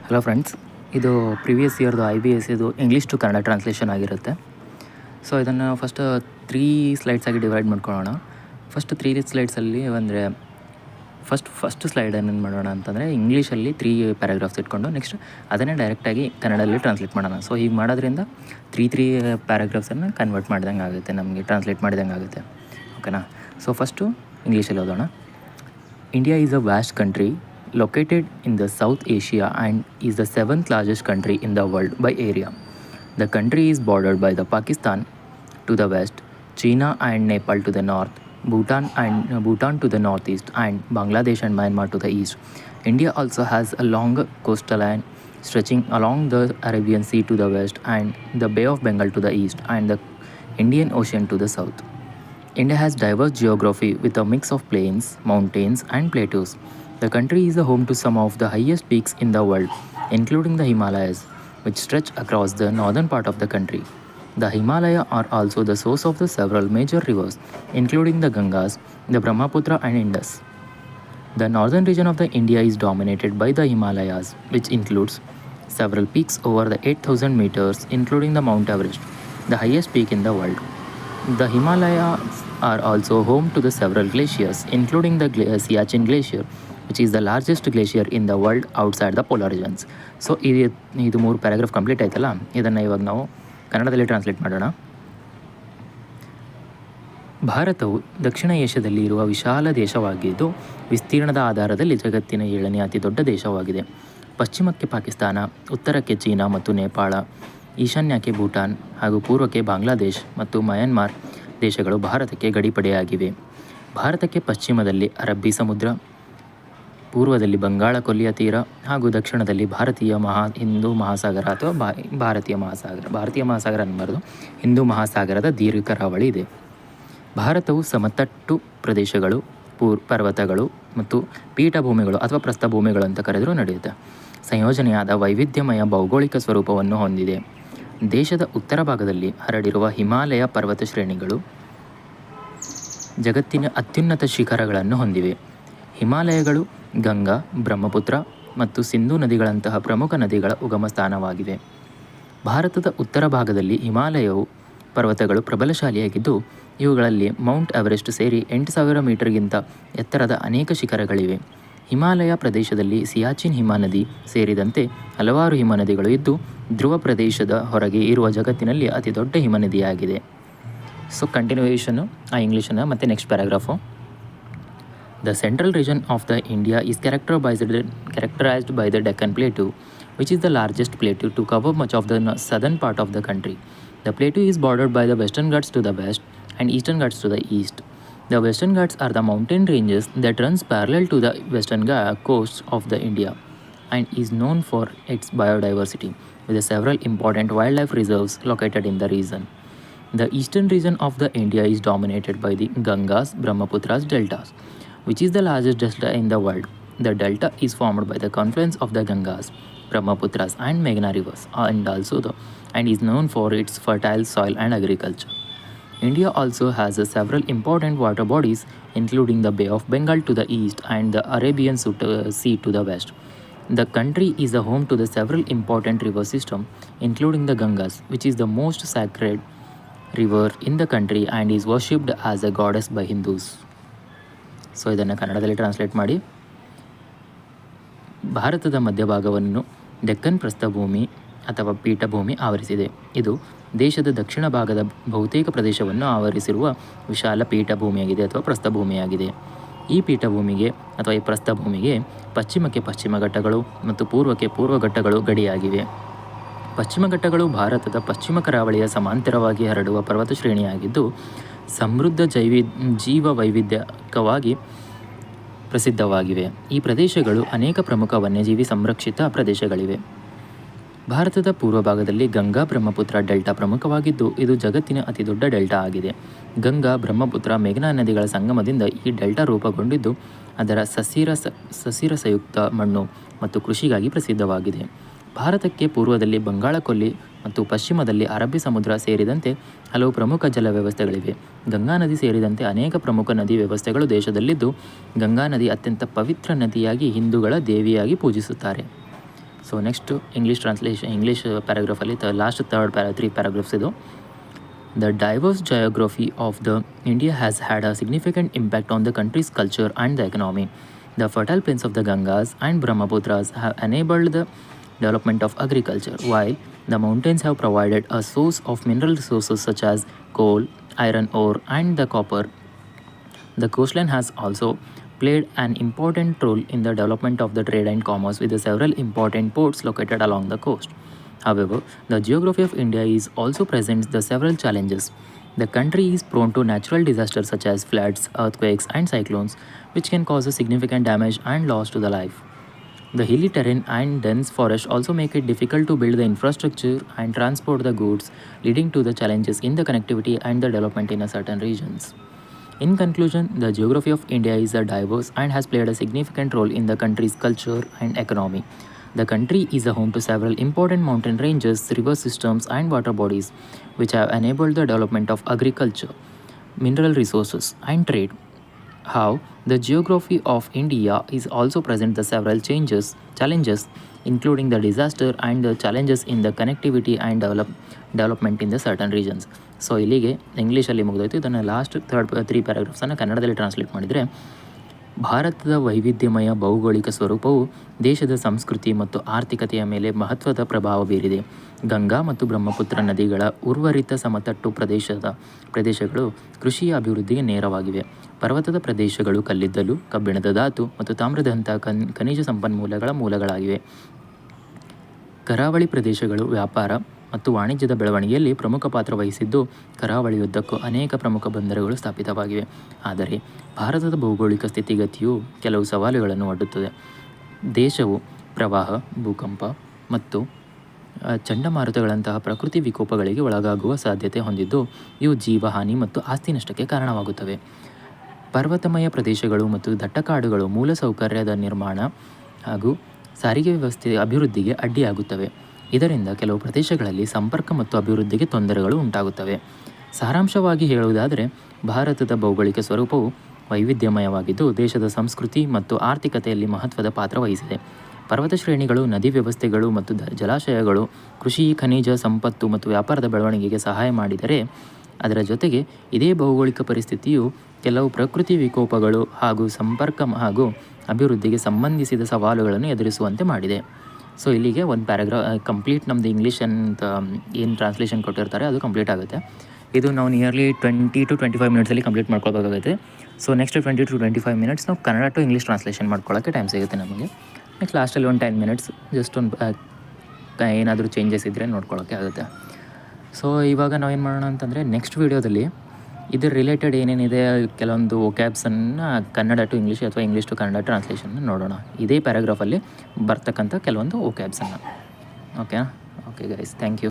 Hello friends, ಇದು previous ಇಯರ್ದು IBS ಇದು English to Kannada translation ಆಗಿರುತ್ತೆ. ಸೊ ಇದನ್ನು ಫಸ್ಟ್ 3 ಸ್ಲೈಡ್ಸ್ ಆಗಿ ಡಿವೈಡ್ ಮಾಡ್ಕೊಳ್ಳೋಣ. ಫಸ್ಟ್ 3 ಸ್ಲೈಡ್ಸಲ್ಲಿ ಅಂದರೆ ಫಸ್ಟ್ ಸ್ಲೈಡ್ ಏನೇನು ಮಾಡೋಣ ಅಂತಂದರೆ ಇಂಗ್ಲೀಷಲ್ಲಿ 3 ಪ್ಯಾರಾಗ್ರಾಫ್ಸ್ ಇಟ್ಕೊಂಡು ನೆಕ್ಸ್ಟ್ ಅದನ್ನೇ ಡೈರೆಕ್ಟಾಗಿ ಕನ್ನಡದಲ್ಲಿ ಟ್ರಾನ್ಸ್ಲೇಟ್ ಮಾಡೋಣ. ಸೊ ಹೀಗೆ ಮಾಡೋದ್ರಿಂದ 3 ಪ್ಯಾರಾಗ್ರಾಫ್ಸನ್ನು ಕನ್ವರ್ಟ್ ಮಾಡಿದಂಗೆ ಆಗುತ್ತೆ, ನಮಗೆ ಟ್ರಾನ್ಸ್ಲೇಟ್ ಮಾಡಿದಂಗೆ ಆಗುತ್ತೆ. ಓಕೆನಾ? ಸೊ ಫಸ್ಟು ಇಂಗ್ಲೀಷಲ್ಲಿ ಓದೋಣ. India is a vast country located in the South Asia and is the 7th largest country in the world by area. The country is bordered by the Pakistan to the west, China and Nepal to the north, Bhutan to the northeast, and Bangladesh and Myanmar to the east. India also has a long coastline stretching along the Arabian Sea to the west and the Bay of Bengal to the east and the Indian Ocean to the south. India has diverse geography with a mix of plains, mountains, and plateaus. The country is the home to some of the highest peaks in the world, including the Himalayas, which stretch across the northern part of the country. The Himalayas are also the source of the several major rivers, including the Gangas, the Brahmaputra, and Indus. The northern region of the India is dominated by the Himalayas, which includes several peaks over the 8,000 meters, including the Mount Everest, the highest peak in the world. The Himalayas are also home to the several glaciers, including the Siachen Glacier, which is the largest glacier in the world outside the polar regions. So ಇದು 3 paragraph complete ಆಯ್ತಲ್ಲ, ಇದನ್ನು ಇವಾಗ ನಾವು ಕನ್ನಡದಲ್ಲಿ translate ಮಾಡೋಣ. ಭಾರತವು ದಕ್ಷಿಣ ಏಷ್ಯಾದಲ್ಲಿ ಇರುವ ವಿಶಾಲ ದೇಶವಾಗಿದ್ದು ವಿಸ್ತೀರ್ಣದ ಆಧಾರದಲ್ಲಿ ಜಗತ್ತಿನ 7ನೇ ಅತಿ ದೊಡ್ಡ ದೇಶವಾಗಿದೆ. ಪಶ್ಚಿಮಕ್ಕೆ ಪಾಕಿಸ್ತಾನ, ಉತ್ತರಕ್ಕೆ ಚೀನಾ ಮತ್ತು ನೇಪಾಳ, ಈಶಾನ್ಯಕ್ಕೆ ಭೂಟಾನ್ ಹಾಗೂ ಪೂರ್ವಕ್ಕೆ ಬಾಂಗ್ಲಾದೇಶ್ ಮತ್ತು ಮಯನ್ಮಾರ್ ದೇಶಗಳು ಭಾರತಕ್ಕೆ ಗಡಿಪಡೆಯಾಗಿವೆ. ಭಾರತಕ್ಕೆ ಪಶ್ಚಿಮದಲ್ಲಿ ಅರಬ್ಬಿ ಸಮುದ್ರ, ಪೂರ್ವದಲ್ಲಿ ಬಂಗಾಳ ಕೊಲ್ಲಿಯ ತೀರ ಹಾಗೂ ದಕ್ಷಿಣದಲ್ಲಿ ಹಿಂದೂ ಮಹಾಸಾಗರ ಅಥವಾ ಭಾರತೀಯ ಮಹಾಸಾಗರ ಅನ್ನಬಾರ್ದು, ಹಿಂದೂ ಮಹಾಸಾಗರದ ದೀರ್ಘ ಕರಾವಳಿ ಇದೆ. ಭಾರತವು ಸಮತಟ್ಟು ಪ್ರದೇಶಗಳು, ಪರ್ವತಗಳು ಮತ್ತು ಪೀಠಭೂಮಿಗಳು ಅಥವಾ ಪ್ರಸ್ಥಭೂಮಿಗಳು ಅಂತ ಕರೆದರೂ ನಡೆಯುತ್ತೆ. ಸಂಯೋಜನೆಯಾದ ವೈವಿಧ್ಯಮಯ ಭೌಗೋಳಿಕ ಸ್ವರೂಪವನ್ನು ಹೊಂದಿದೆ. ದೇಶದ ಉತ್ತರ ಭಾಗದಲ್ಲಿ ಹರಡಿರುವ ಹಿಮಾಲಯ ಪರ್ವತ ಶ್ರೇಣಿಗಳು ಜಗತ್ತಿನ ಅತ್ಯುನ್ನತ ಶಿಖರಗಳನ್ನು ಹೊಂದಿವೆ. ಹಿಮಾಲಯಗಳು ಗಂಗಾ, ಬ್ರಹ್ಮಪುತ್ರ ಮತ್ತು ಸಿಂಧೂ ನದಿಗಳಂತಹ ಪ್ರಮುಖ ನದಿಗಳ ಉಗಮ ಸ್ಥಾನವಾಗಿವೆ. ಭಾರತದ ಉತ್ತರ ಭಾಗದಲ್ಲಿ ಹಿಮಾಲಯವು ಪರ್ವತಗಳು ಪ್ರಬಲಶಾಲಿಯಾಗಿದ್ದು ಇವುಗಳಲ್ಲಿ ಮೌಂಟ್ ಎವರೆಸ್ಟ್ ಸೇರಿ 8,000 ಮೀಟರ್ಗಿಂತ ಎತ್ತರದ ಅನೇಕ ಶಿಖರಗಳಿವೆ. ಹಿಮಾಲಯ ಪ್ರದೇಶದಲ್ಲಿ ಸಿಯಾಚಿನ್ ಹಿಮನದಿ ಸೇರಿದಂತೆ ಹಲವಾರು ಹಿಮನದಿಗಳು ಇದ್ದು ಧ್ರುವ ಪ್ರದೇಶದ ಹೊರಗೆ ಇರುವ ಜಗತ್ತಿನಲ್ಲಿ ಅತಿ ದೊಡ್ಡ ಹಿಮನದಿಯಾಗಿದೆ. ಸೊ ಕಂಟಿನ್ಯೂಯೇಷನ್ನು ಆ ಇಂಗ್ಲೀಷನ್ನು ಮತ್ತು next paragraph. The central region of the India is characterized by the Deccan Plateau, which is the largest plateau to cover much of the southern part of the country. The plateau is bordered by the Western Ghats to the west and Eastern Ghats to the east. The Western Ghats are the mountain ranges that runs parallel to the western coast of the India and is known for its biodiversity, with several important wildlife reserves located in the region. The eastern region of the India is dominated by the Gangas, Brahmaputras deltas, which is the largest delta in the world. The delta is formed by the confluence of the Gangas, Brahmaputras and Meghna rivers and is known for its fertile soil and agriculture. India also has several important water bodies, including the Bay of Bengal to the east and the Arabian Sea to the west. The country is the home to the several important river systems, including the Gangas, which is the most sacred river in the country and is worshipped as a goddess by Hindus. So ಇದನ್ನು ಕನ್ನಡದಲ್ಲಿ translate ಮಾಡಿ. ಭಾರತದ ಮಧ್ಯಭಾಗವನ್ನು ಡೆಕ್ಕನ್ ಪ್ರಸ್ಥಭೂಮಿ ಅಥವಾ ಪೀಠಭೂಮಿ ಆವರಿಸಿದೆ. ಇದು ದೇಶದ ದಕ್ಷಿಣ ಭಾಗದ ಬಹುತೇಕ ಪ್ರದೇಶವನ್ನು ಆವರಿಸಿರುವ ವಿಶಾಲ ಪೀಠಭೂಮಿಯಾಗಿದೆ ಅಥವಾ ಪ್ರಸ್ಥಭೂಮಿಯಾಗಿದೆ. ಈ ಪೀಠಭೂಮಿಗೆ ಅಥವಾ ಈ ಪ್ರಸ್ಥಭೂಮಿಗೆ ಪಶ್ಚಿಮಕ್ಕೆ ಪಶ್ಚಿಮ ಘಟ್ಟಗಳು ಮತ್ತು ಪೂರ್ವಕ್ಕೆ ಪೂರ್ವ ಘಟ್ಟಗಳು ಗಡಿಯಾಗಿವೆ. ಪಶ್ಚಿಮ ಘಟ್ಟಗಳು ಭಾರತದ ಪಶ್ಚಿಮ ಕರಾವಳಿಯ ಸಮಾಂತರವಾಗಿ ಹರಡುವ ಪರ್ವತ ಶ್ರೇಣಿಯಾಗಿದ್ದು ಸಮೃದ್ಧ ಜೀವ ವೈವಿಧ್ಯಕವಾಗಿ ಪ್ರಸಿದ್ಧವಾಗಿವೆ. ಈ ಪ್ರದೇಶಗಳು ಅನೇಕ ಪ್ರಮುಖ ವನ್ಯಜೀವಿ ಸಂರಕ್ಷಿತ ಪ್ರದೇಶಗಳಿವೆ. ಭಾರತದ ಪೂರ್ವ ಭಾಗದಲ್ಲಿ ಗಂಗಾ ಬ್ರಹ್ಮಪುತ್ರ ಡೆಲ್ಟಾ ಪ್ರಮುಖವಾಗಿದ್ದು ಇದು ಜಗತ್ತಿನ ಅತಿ ದೊಡ್ಡ ಡೆಲ್ಟಾ ಆಗಿದೆ. ಗಂಗಾ, ಬ್ರಹ್ಮಪುತ್ರ, ಮೇಘನಾ ನದಿಗಳ ಸಂಗಮದಿಂದ ಈ ಡೆಲ್ಟಾ ರೂಪುಗೊಂಡಿದ್ದು ಅದರ ಸಸಿರಸಯುಕ್ತ ಮಣ್ಣು ಮತ್ತು ಕೃಷಿಗಾಗಿ ಪ್ರಸಿದ್ಧವಾಗಿದೆ. ಭಾರತಕ್ಕೆ ಪೂರ್ವದಲ್ಲಿ ಬಂಗಾಳ ಕೊಲ್ಲಿ ಮತ್ತು ಪಶ್ಚಿಮದಲ್ಲಿ ಅರಬ್ಬಿ ಸಮುದ್ರ ಸೇರಿದಂತೆ ಹಲವು ಪ್ರಮುಖ ಜಲ ವ್ಯವಸ್ಥೆಗಳಿವೆ. ಗಂಗಾ ನದಿ ಸೇರಿದಂತೆ ಅನೇಕ ಪ್ರಮುಖ ನದಿ ವ್ಯವಸ್ಥೆಗಳು ದೇಶದಲ್ಲಿದ್ದು ಗಂಗಾ ನದಿ ಅತ್ಯಂತ ಪವಿತ್ರ ನದಿಯಾಗಿ ಹಿಂದೂಗಳ ದೇವಿಯಾಗಿ ಪೂಜಿಸುತ್ತಾರೆ. ಸೊ ನೆಕ್ಸ್ಟ್ ಇಂಗ್ಲೀಷ್ ಪ್ಯಾರಾಗ್ರಾಫಲ್ಲಿ ಲಾಸ್ಟ್ ತ್ರೀ ಪ್ಯಾರಾಗ್ರಾಫ್ಸ್ ಇದು. The diverse geography of the India has had a significant impact on the country's culture and the economy. The fertile plains of the Gangas and Brahmaputras have enabled the development of agriculture, while the mountains have provided a source of mineral resources such as coal, iron ore, and the copper. The coastline has also played an important role in the development of the trade and commerce, with several important ports located along the coast. However, the geography of India is also presents the several challenges. The country is prone to natural disasters such as floods, earthquakes, and cyclones, which can cause a significant damage and loss to the life. The hilly terrain and dense forest also make it difficult to build the infrastructure and transport the goods, leading to the challenges in the connectivity and the development in certain regions. In conclusion, the geography of India is diverse and has played a significant role in the country's culture and economy. The country is a home to several important mountain ranges, river systems, and water bodies, which have enabled the development of agriculture, mineral resources, and trade. How the geography of India is also present the several challenges, including the disaster and the challenges in the connectivity and development in the certain regions. So ಇಲ್ಲಿಗೆ ಇಂಗ್ಲೀಷಲ್ಲಿ ಮುಗಿದೋಯ್ತು. ಇದನ್ನು last three ಪ್ಯಾರಾಗ್ರಾಫ್ಸನ್ನು ಕನ್ನಡದಲ್ಲಿ translate ಮಾಡಿದರೆ, ಭಾರತದ ವೈವಿಧ್ಯಮಯ ಭೌಗೋಳಿಕ ಸ್ವರೂಪವು ದೇಶದ ಸಂಸ್ಕೃತಿ ಮತ್ತು ಆರ್ಥಿಕತೆಯ ಮೇಲೆ ಮಹತ್ವದ ಪ್ರಭಾವ ಬೀರಿದೆ. ಗಂಗಾ ಮತ್ತು ಬ್ರಹ್ಮಪುತ್ರ ನದಿಗಳ ಉರ್ವರಿತ ಸಮತಟ್ಟು ಪ್ರದೇಶಗಳು ಕೃಷಿಯ ಅಭಿವೃದ್ಧಿಗೆ ನೇರವಾಗಿವೆ. ಪರ್ವತದ ಪ್ರದೇಶಗಳು ಕಲ್ಲಿದ್ದಲು, ಕಬ್ಬಿಣದ ಧಾತು ಮತ್ತು ತಾಮ್ರದಂತಹ ಖನಿಜ ಸಂಪನ್ಮೂಲಗಳ ಮೂಲಗಳಾಗಿವೆ. ಕರಾವಳಿ ಪ್ರದೇಶಗಳು ವ್ಯಾಪಾರ ಮತ್ತು ವಾಣಿಜ್ಯದ ಬೆಳವಣಿಗೆಯಲ್ಲಿ ಪ್ರಮುಖ ಪಾತ್ರ ವಹಿಸಿದ್ದು, ಕರಾವಳಿಯುದ್ದಕ್ಕೂ ಅನೇಕ ಪ್ರಮುಖ ಬಂದರುಗಳು ಸ್ಥಾಪಿತವಾಗಿವೆ. ಆದರೆ ಭಾರತದ ಭೌಗೋಳಿಕ ಸ್ಥಿತಿಗತಿಯು ಕೆಲವು ಸವಾಲುಗಳನ್ನು ಒಡ್ಡುತ್ತದೆ. ದೇಶವು ಪ್ರವಾಹ, ಭೂಕಂಪ ಮತ್ತು ಚಂಡಮಾರುತಗಳಂತಹ ಪ್ರಕೃತಿ ವಿಕೋಪಗಳಿಗೆ ಒಳಗಾಗುವ ಸಾಧ್ಯತೆ ಹೊಂದಿದ್ದು, ಇವು ಜೀವಹಾನಿ ಮತ್ತು ಆಸ್ತಿ ನಷ್ಟಕ್ಕೆ ಕಾರಣವಾಗುತ್ತವೆ. ಪರ್ವತಮಯ ಪ್ರದೇಶಗಳು ಮತ್ತು ದಟ್ಟಕಾಡುಗಳು ಮೂಲಸೌಕರ್ಯದ ನಿರ್ಮಾಣ ಹಾಗೂ ಸಾರಿಗೆ ವ್ಯವಸ್ಥೆಯ ಅಭಿವೃದ್ಧಿಗೆ ಅಡ್ಡಿಯಾಗುತ್ತವೆ. ಇದರಿಂದ ಕೆಲವು ಪ್ರದೇಶಗಳಲ್ಲಿ ಸಂಪರ್ಕ ಮತ್ತು ಅಭಿವೃದ್ಧಿಗೆ ತೊಂದರೆಗಳು ಉಂಟಾಗುತ್ತವೆ. ಸಾರಾಂಶವಾಗಿ ಹೇಳುವುದಾದರೆ, ಭಾರತದ ಭೌಗೋಳಿಕ ಸ್ವರೂಪವು ವೈವಿಧ್ಯಮಯವಾಗಿದ್ದು, ದೇಶದ ಸಂಸ್ಕೃತಿ ಮತ್ತು ಆರ್ಥಿಕತೆಯಲ್ಲಿ ಮಹತ್ವದ ಪಾತ್ರ ವಹಿಸಿದೆ. ಪರ್ವತ ಶ್ರೇಣಿಗಳು, ನದಿ ವ್ಯವಸ್ಥೆಗಳು ಮತ್ತು ಜಲಾಶಯಗಳು ಕೃಷಿ, ಖನಿಜ ಸಂಪತ್ತು ಮತ್ತು ವ್ಯಾಪಾರದ ಬೆಳವಣಿಗೆಗೆ ಸಹಾಯ ಮಾಡಿದರೆ, ಅದರ ಜೊತೆಗೆ ಇದೇ ಭೌಗೋಳಿಕ ಪರಿಸ್ಥಿತಿಯು ಕೆಲವು ಪ್ರಕೃತಿ ವಿಕೋಪಗಳು ಹಾಗೂ ಸಂಪರ್ಕ ಹಾಗೂ ಅಭಿವೃದ್ಧಿಗೆ ಸಂಬಂಧಿಸಿದ ಸವಾಲುಗಳನ್ನು ಎದುರಿಸುವಂತೆ ಮಾಡಿದೆ. ಸೊ ಇಲ್ಲಿಗೆ ಒಂದು ಕಂಪ್ಲೀಟ್ ನಮ್ಮದು ಇಂಗ್ಲೀಷ್ ಅಂತ ಏನು ಟ್ರಾನ್ಸ್ಲೇಷನ್ ಕೊಟ್ಟಿರ್ತಾರೆ ಅದು ಕಂಪ್ಲೀಟ್ ಆಗುತ್ತೆ. ಇದು ನಾವು ನಿಯರ್ಲಿ 20 to 25 ಮಿನಿಟ್ಸಲ್ಲಿ ಕಂಪ್ಲೀಟ್ ಮಾಡ್ಕೊಳ್ಬೇಕಾಗುತ್ತೆ. ಸೊ ನೆಕ್ಸ್ಟ್ 20 to 25 ಮಿನಿಟ್ಸ್ ನಾವು ಕನ್ನಡ ಟು ಇಂಗ್ಲೀಷ್ ಟ್ರಾನ್ಸ್ಲೇಷನ್ ಮಾಡ್ಕೊಳ್ಳೋಕ್ಕೆ ಟೈಮ್ ಸಿಗುತ್ತೆ ನಮಗೆ. ನೆಕ್ಸ್ಟ್ ಲಾಸ್ಟಲ್ಲಿ ಒಂದು 10 ಮಿನಿಟ್ಸ್ ಜಸ್ಟ್ ಒಂದು ಏನಾದರೂ ಚೇಂಜಸ್ ಇದ್ದರೆ ನೋಡ್ಕೊಳ್ಳೋಕ್ಕೆ ಆಗುತ್ತೆ. ಸೊ ಇವಾಗ ನಾವೇನು ಮಾಡೋಣ ಅಂತಂದರೆ, ನೆಕ್ಸ್ಟ್ ವೀಡಿಯೋದಲ್ಲಿ ಇದ್ರ ರಿಲೇಟೆಡ್ ಏನೇನಿದೆ ಕೆಲವೊಂದು ವೊಕ್ಯಾಬ್ಸನ್ನು ಕನ್ನಡ ಟು ಇಂಗ್ಲೀಷ್ ಅಥವಾ ಇಂಗ್ಲೀಷ್ ಟು ಕನ್ನಡ ಟ್ರಾನ್ಸ್ಲೇಷನ್ನ ನೋಡೋಣ. ಇದೇ ಪ್ಯಾರಾಗ್ರಾಫಲ್ಲಿ ಬರ್ತಕ್ಕಂಥ ಕೆಲವೊಂದು ವೊಕ್ಯಾಬ್ಸನ್ನು. Okay guys, thank you.